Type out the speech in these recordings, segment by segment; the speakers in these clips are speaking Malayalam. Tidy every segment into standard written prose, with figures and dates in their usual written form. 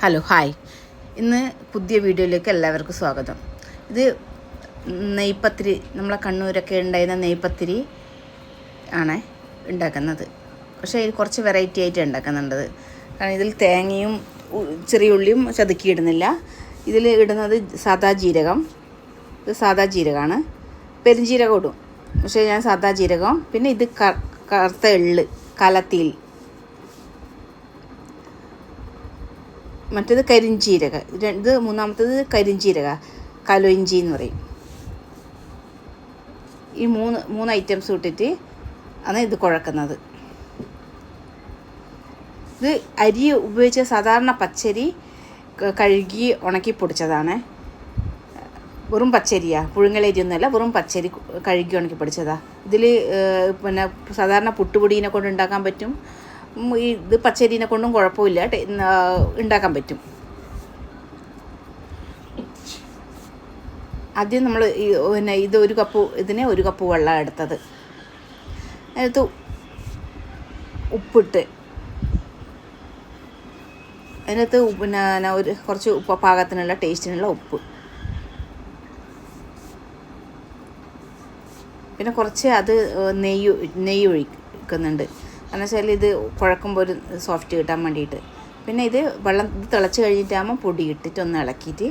Hello hi. ഇന്ന് പുതിയ വീഡിയോയിലേക്ക് എല്ലാവർക്കും സ്വാഗതം. ഇത് നെയ്പത്തിരി, നമ്മളെ കണ്ണൂരൊക്കെ ഉണ്ടായിരുന്ന നെയ്പത്തിരി ആണ് ഉണ്ടാക്കുന്നത്. പക്ഷേ ഇത് കുറച്ച് വെറൈറ്റി ആയിട്ട് ഉണ്ടാക്കുന്നുണ്ട്. കാരണം ഇതിൽ തേങ്ങയും ചെറിയ ഉള്ളിയും ചതുക്കിയിടുന്നില്ല. ഇതിൽ ഇടുന്നത് സാദാ ജീരകം. ഇത് സാദാ ജീരകമാണ്. പെരുംജീരകം ഇടും, പക്ഷേ ഞാൻ സാദാ ജീരകം. പിന്നെ ഇത് കറുത്ത എള്ള് കലത്തിയിൽ, മറ്റേത് കരിഞ്ചീരക. ഇത് മൂന്നാമത്തേത് കരിഞ്ചീരക, കലൊയിഞ്ചി എന്ന് പറയും. ഈ മൂന്ന് ഐറ്റംസ് ഇട്ടിട്ട് ആണ് ഇത് കുഴക്കുന്നത്. ഇത് അരി ഉപയോഗിച്ച സാധാരണ പച്ചരി കഴുകി ഉണക്കി പൊടിച്ചതാണ്. വെറും പച്ചരിയാണ്, പുഴുങ്ങലരിയൊന്നുമല്ല, വെറും പച്ചരി കഴുകി ഉണക്കി പൊടിച്ചതാണ്. ഇതിൽ പിന്നെ സാധാരണ പുട്ടുപൊടീനെ കൊണ്ട് ഉണ്ടാക്കാൻ പറ്റും. ഇത് പച്ചരീനെ കൊണ്ടും കുഴപ്പമില്ല, ഉണ്ടാക്കാൻ പറ്റും. ആദ്യം നമ്മൾ പിന്നെ ഇത് ഒരു കപ്പ് വെള്ളം എടുത്തത്. അതിനകത്ത് ഉപ്പിട്ട്, അതിനകത്ത് പിന്നെ കുറച്ച് ഉപ്പ്, പാകത്തിനുള്ള ടേസ്റ്റിനുള്ള ഉപ്പ്, പിന്നെ കുറച്ച് അത് നെയ്യ് ഒഴിക്കുന്നുണ്ട്. കാരണം വെച്ചാൽ ഇത് കുഴക്കുമ്പോൾ ഒരു സോഫ്റ്റ് കിട്ടാൻ വേണ്ടിയിട്ട്. പിന്നെ ഇത് തിളച്ച് കഴിഞ്ഞിട്ടാകുമ്പോൾ പൊടി ഇട്ടിട്ട് ഒന്ന് ഇളക്കിയിട്ട്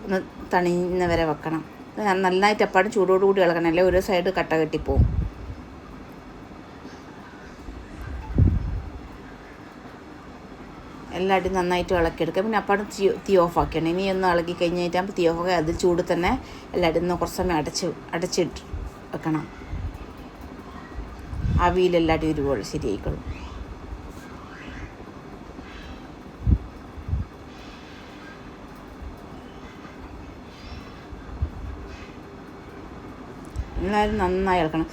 ഒന്ന് തണിയുന്ന വരെ വെക്കണം. നന്നായിട്ട് അപ്പാടും ചൂടോടുകൂടി ഇളക്കണം, അല്ലേ ഒരു സൈഡ് കട്ട കെട്ടിപ്പോവും. എല്ലാവരും നന്നായിട്ട് ഇളക്കിയെടുക്കുക. പിന്നെ അപ്പാടും തീ ഓഫാക്കണം. ഇനി ഒന്ന് ഇളക്കി കഴിഞ്ഞിട്ടാകുമ്പോൾ തീ ഓഫാക്കി അതിൽ ചൂട് തന്നെ എല്ലാവരും ഒന്ന് കുറച്ച് സമയം അടച്ചിട്ട് വെക്കണം. അവിയിലെല്ലാവരും ഒരുപോലെ ശരിയായിക്കോളും. എല്ലാവരും നന്നായി ഇളക്കണം.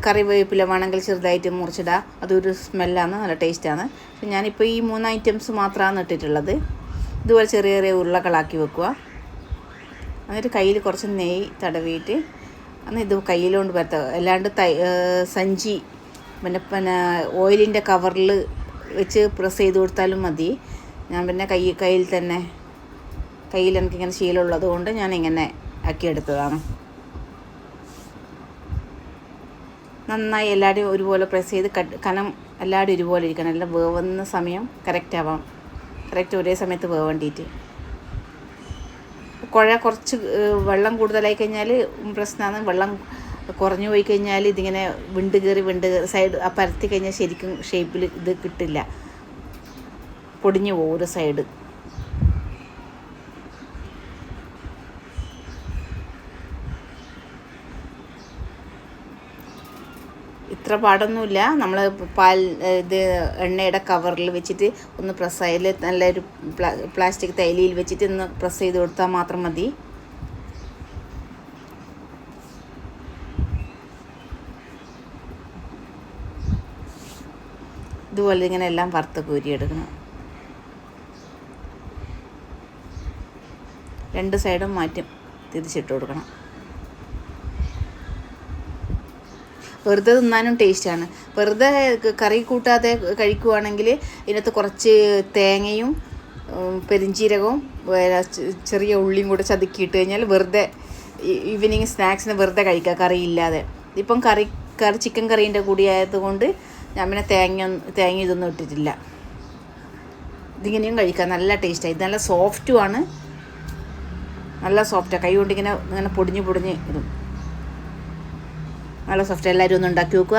കറിവേപ്പില വേണമെങ്കിൽ ചെറുതായിട്ട് മുറിച്ചിടുക, അതൊരു സ്മെല്ലാണ്, നല്ല ടേസ്റ്റാണ്. പക്ഷെ ഞാനിപ്പോൾ ഈ 3 ഐറ്റംസ് മാത്രമാണ് ഇട്ടിട്ടുള്ളത്. ഇതുപോലെ ചെറിയ ചെറിയ ഉരുളകളാക്കി വെക്കുക. എന്നിട്ട് കയ്യിൽ കുറച്ച് നെയ്യ് തടവിയിട്ട് അന്ന് ഇത് കയ്യിലോണ്ട് പരത്തുക. അല്ലാണ്ട് സഞ്ചി പിന്നെ ഓയിലിൻ്റെ കവറിൽ വെച്ച് പ്രസ് ചെയ്ത് കൊടുത്താലും മതി. ഞാൻ പിന്നെ കയ്യിൽ എനിക്കിങ്ങനെ ശീലമുള്ളത് കൊണ്ട് ഞാൻ ഇങ്ങനെ ആക്കിയെടുത്തതാണ്. നന്നായി എല്ലാവരും ഒരുപോലെ പ്രസ് ചെയ്ത് കനം എല്ലാവരും ഒരുപോലെ ഇരിക്കണം. എല്ലാം വേവുന്ന സമയം കറക്റ്റ് ഒരേ സമയത്ത് വേവേണ്ടിയിട്ട്. കുറച്ച് വെള്ളം കൂടുതലായി കഴിഞ്ഞാൽ പ്രശ്നമാണ്. വെള്ളം കുറഞ്ഞു പോയി കഴിഞ്ഞാൽ ഇതിങ്ങനെ വിണ്ട് കയറി സൈഡ് പരത്തി കഴിഞ്ഞാൽ ശരിക്കും ഷേപ്പിൽ ഇത് കിട്ടില്ല, പൊടിഞ്ഞു പോകും ഒരു സൈഡ്. ഇത്ര പാടൊന്നുമില്ല. നമ്മൾ എണ്ണയുടെ കവറിൽ വെച്ചിട്ട് ഒന്ന് പ്രസ് ചെയ്ത്, നല്ലൊരു പ്ലാസ്റ്റിക് തൈലിയിൽ വെച്ചിട്ട് ഒന്ന് പ്രസ് ചെയ്ത് കൊടുത്താൽ മാത്രം മതി. ഇതുപോലെ ഇങ്ങനെ എല്ലാം വറുത്ത് കോരിയെടുക്കണം. 2 സൈഡും തിരിച്ചിട്ട് കൊടുക്കണം. വെറുതെ തിന്നാനും ടേസ്റ്റാണ്. വെറുതെ കറി കൂട്ടാതെ കഴിക്കുവാണെങ്കിൽ ഇതിനകത്ത് കുറച്ച് തേങ്ങയും പെരുംജീരകവും ചെറിയ ഉള്ളിയും കൂടെ ചതുക്കിയിട്ട് കഴിഞ്ഞാൽ വെറുതെ ഈവനിങ് സ്നാക്സിന് വെറുതെ കഴിക്കുക, കറിയില്ലാതെ. ഇപ്പം ചിക്കൻ കറീൻ്റെ കൂടി ആയതുകൊണ്ട് ഞാൻ പിന്നെ തേങ്ങ ഇതൊന്നും ഇട്ടിട്ടില്ല. ഇതിങ്ങനെയും കഴിക്കാം, നല്ല ടേസ്റ്റാണ്. ഇത് നല്ല സോഫ്റ്റുമാണ്, നല്ല സോഫ്റ്റാണ്. കൈ കൊണ്ട് ഇങ്ങനെ പൊടിഞ്ഞ് ഇടും, നല്ല സോഫ്റ്റ്. എല്ലാവരും ഒന്ന് ഉണ്ടാക്കി നോക്കുക.